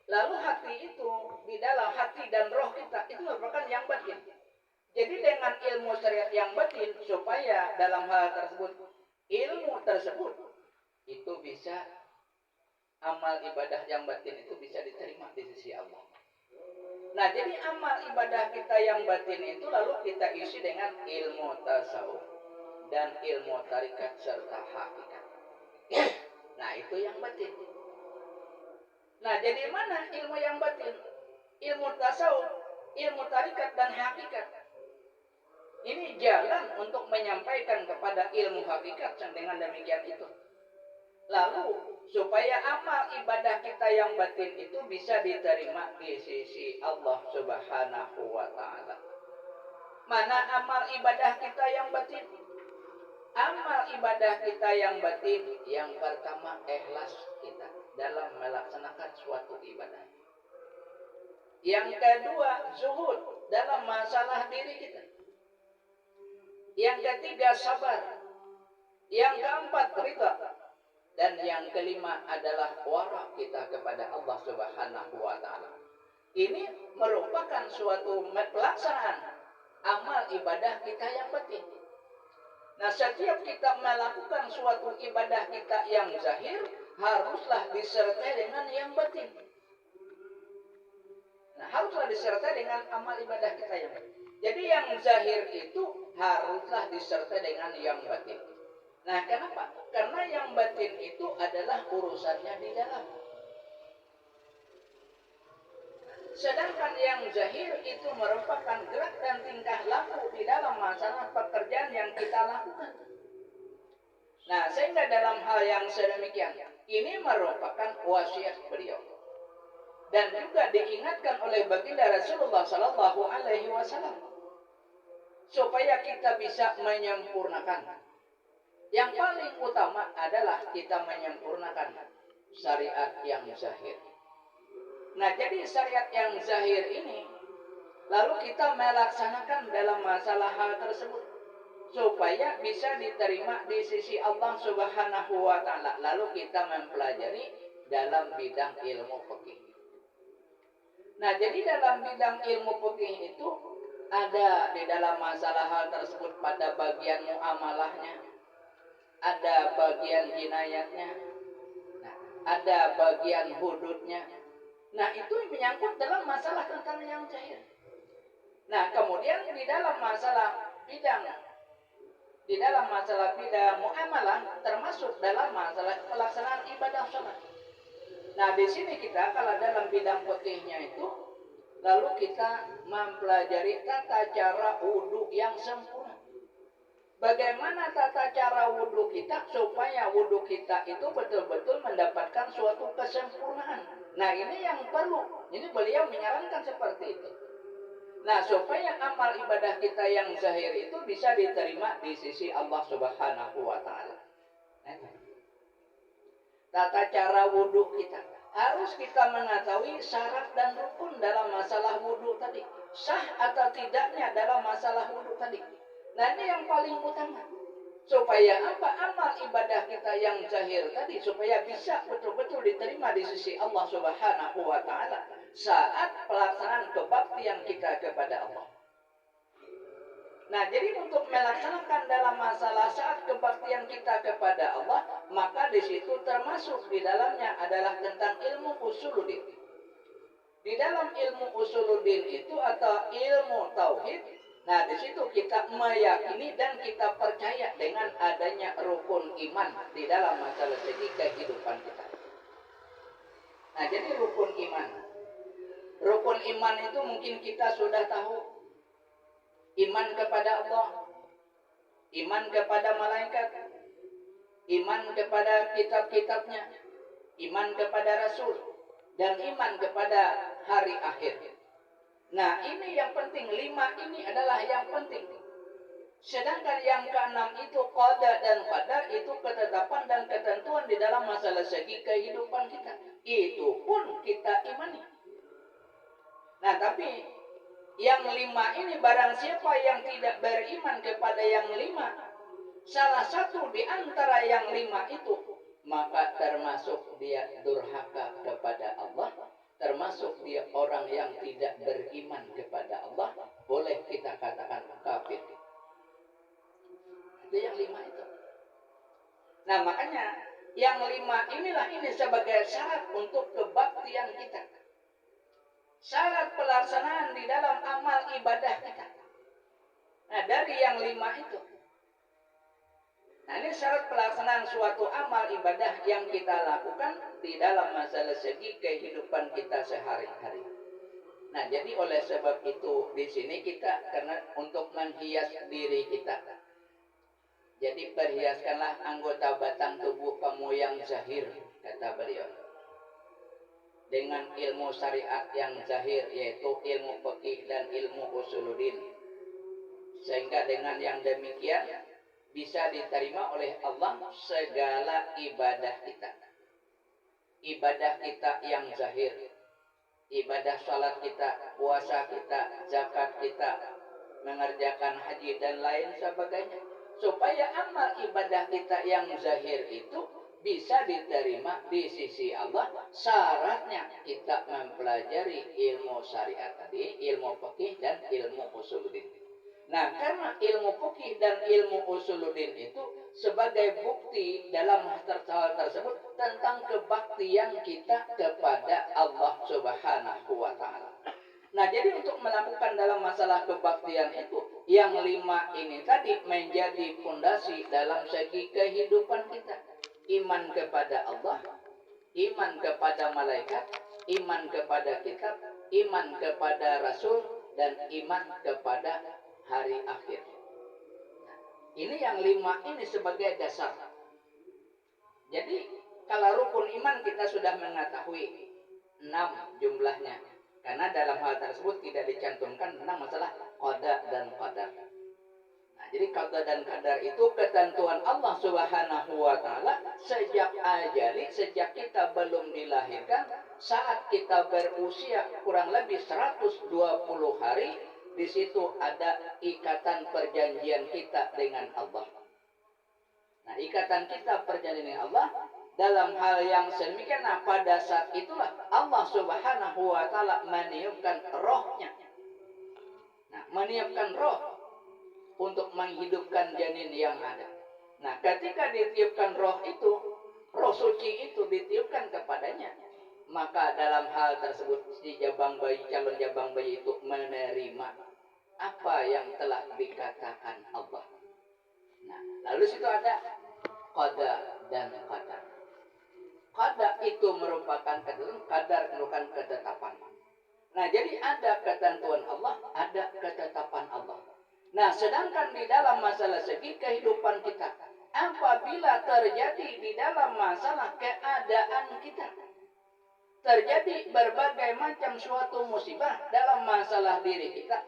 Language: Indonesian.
Lalu hati itu, di dalam hati dan roh kita itu merupakan yang batin. Jadi dengan ilmu syariat yang batin, supaya dalam hal tersebut, ilmu tersebut itu bisa, amal ibadah yang batin itu bisa diterima di sisi Allah. Nah, jadi amal ibadah kita yang batin itu lalu kita isi dengan ilmu tasawuf dan ilmu tarikat serta hakikat. Nah, itu yang batin. Nah, jadi mana ilmu yang batin? Ilmu tasawuf, ilmu tarikat dan hakikat. Ini jalan untuk menyampaikan kepada ilmu hakikat dengan demikian itu. Lalu supaya amal ibadah kita yang batin itu bisa diterima di sisi Allah Subhanahu wa taala. Mana amal ibadah kita yang batin? Amal ibadah kita yang batin yang pertama ikhlas kita dalam melaksanakan suatu ibadah. Yang kedua zuhud dalam masalah diri kita. Yang ketiga sabar. Yang keempat ridha. Dan yang kelima adalah wara kita kepada Allah Subhanahu wa taala. Ini merupakan suatu pelaksanaan amal ibadah kita yang batin. Nah, setiap kita melakukan suatu ibadah kita yang zahir haruslah disertai dengan yang batin. Nah, haruslah disertai dengan amal ibadah kita yang batin. Jadi yang zahir itu haruslah disertai dengan yang batin. Nah, kenapa? Karena yang batin itu adalah urusannya di dalam. Sedangkan yang zahir itu merupakan gerak dan tingkah laku di dalam masalah pekerjaan yang kita lakukan. Nah, sehingga dalam hal yang sedemikian, ini merupakan wasiat beliau. Dan juga diingatkan oleh baginda Rasulullah Sallallahu Alaihi Wasallam supaya kita bisa menyempurnakan. Yang paling utama adalah kita menyempurnakan syariat yang zahir. Nah, jadi syariat yang zahir ini lalu kita melaksanakan dalam masalah hal tersebut supaya bisa diterima di sisi Allah Subhanahu wa taala. Lalu kita mempelajari dalam bidang ilmu fikih. Nah, jadi dalam bidang ilmu fikih itu ada di dalam masalah hal tersebut pada bagian muamalahnya, ada bagian jinayatnya, nah, ada bagian hududnya. Nah, itu menyangkut dalam masalah tentang yang zahir. Nah, kemudian di dalam masalah bidang muamalah termasuk dalam masalah pelaksanaan ibadah salat. Nah, di sini kita kalau dalam bidang fikihnya itu lalu kita mempelajari tata cara wudu yang sempurna. Bagaimana tata cara wudu kita supaya wudu kita itu betul-betul mendapatkan suatu kesempurnaan. Nah, ini yang perlu. Ini beliau menyarankan seperti itu. Nah, supaya amal ibadah kita yang zahir itu bisa diterima di sisi Allah Subhanahu wa taala. Tata cara wudu kita. Harus kita mengetahui syarat dan rukun dalam masalah wudu tadi. Sah atau tidaknya dalam masalah wudu tadi. Nah, ini yang paling utama. Supaya apa? Amal ibadah kita yang zahir tadi supaya bisa betul-betul diterima di sisi Allah Subhanahu wa taala saat pelaksanaan kebaktian kita kepada Allah. Nah, jadi untuk melaksanakan dalam masalah saat kebaktian kita kepada Allah, maka di situ termasuk di dalamnya adalah tentang ilmu usuluddin. Di dalam ilmu usuluddin itu atau ilmu tauhid, nah, di situ kita meyakini dan kita percaya dengan adanya rukun iman di dalam masalah segi kehidupan kita. Nah, jadi rukun iman. Rukun iman itu mungkin kita sudah tahu. Iman kepada Allah, iman kepada malaikat, iman kepada kitab-kitabnya, iman kepada Rasul, dan iman kepada hari akhir. Nah, ini yang penting. 5 ini adalah yang penting. Sedangkan yang keenam itu qada dan qadar, itu ketetapan dan ketentuan di dalam masalah segi kehidupan kita. Itu pun kita imani. Nah, tapi yang 5 ini barang siapa yang tidak beriman kepada yang 5, salah satu di antara yang 5 itu, maka termasuk dia durhaka kepada Allah termasuk dia orang yang tidak beriman kepada Allah, boleh kita katakan kafir. Itu yang 5 itu. Nah makanya yang 5 inilah ini sebagai syarat untuk kebaktian kita. Syarat pelaksanaan di dalam amal ibadah kita. Nah dari yang 5 itu. Nah ini syarat pelaksanaan suatu amal ibadah yang kita lakukan di dalam masalah segi kehidupan kita sehari-hari. Nah jadi oleh sebab itu di sini kita karena untuk menghias diri kita. Jadi perhiaskanlah anggota batang tubuh kamu yang zahir, kata beliau. Dengan ilmu syariat yang zahir, yaitu ilmu fikih dan ilmu usuluddin. Sehingga dengan yang demikian bisa diterima oleh Allah segala ibadah kita. Ibadah kita yang zahir. Ibadah salat kita, puasa kita, zakat kita, mengerjakan haji dan lain sebagainya. Supaya amal ibadah kita yang zahir itu bisa diterima di sisi Allah, syaratnya kita mempelajari ilmu syariat tadi, ilmu fikih dan ilmu usuluddin. Nah, karena ilmu fikih dan ilmu usuluddin itu sebagai bukti dalam hal tersebut tentang kebaktian kita kepada Allah Subhanahu wa taala. Nah, jadi untuk melakukan dalam masalah kebaktian itu, yang 5 ini tadi menjadi fondasi dalam segi kehidupan kita. Iman kepada Allah, iman kepada malaikat, iman kepada kitab, iman kepada Rasul, dan iman kepada hari akhir. Nah, ini yang 5 ini sebagai dasar. Jadi, kalau rukun iman kita sudah mengetahui 6 jumlahnya. Karena dalam hal tersebut tidak dicantumkan tentang masalah qada dan qadar. Nah, jadi qada dan qadar itu ketentuan Allah Subhanahu wa taala sejak ajali, sejak kita belum dilahirkan, saat kita berusia kurang lebih 120 hari, di situ ada ikatan perjanjian kita dengan Allah. Nah, ikatan kita perjanjian dengan Allah dalam hal yang sedemikian, nah pada saat itulah Allah Subhanahu wa taala meniupkan rohnya. Nah, meniupkan roh untuk menghidupkan janin yang ada. Nah, ketika ditiupkan roh itu, roh suci itu ditiupkan kepadanya, maka dalam hal tersebut si jabang bayi, calon jabang bayi itu menerima apa yang telah dikatakan Allah. Nah, lalu situ ada qada dan qadar. Qada itu merupakan ketentuan, qadar merupakan ketetapan. Nah, jadi ada ketentuan Allah, ada ketetapan Allah. Nah, sedangkan di dalam masalah segi kehidupan kita, apabila terjadi di dalam masalah keadaan kita, terjadi berbagai macam suatu musibah dalam masalah diri kita,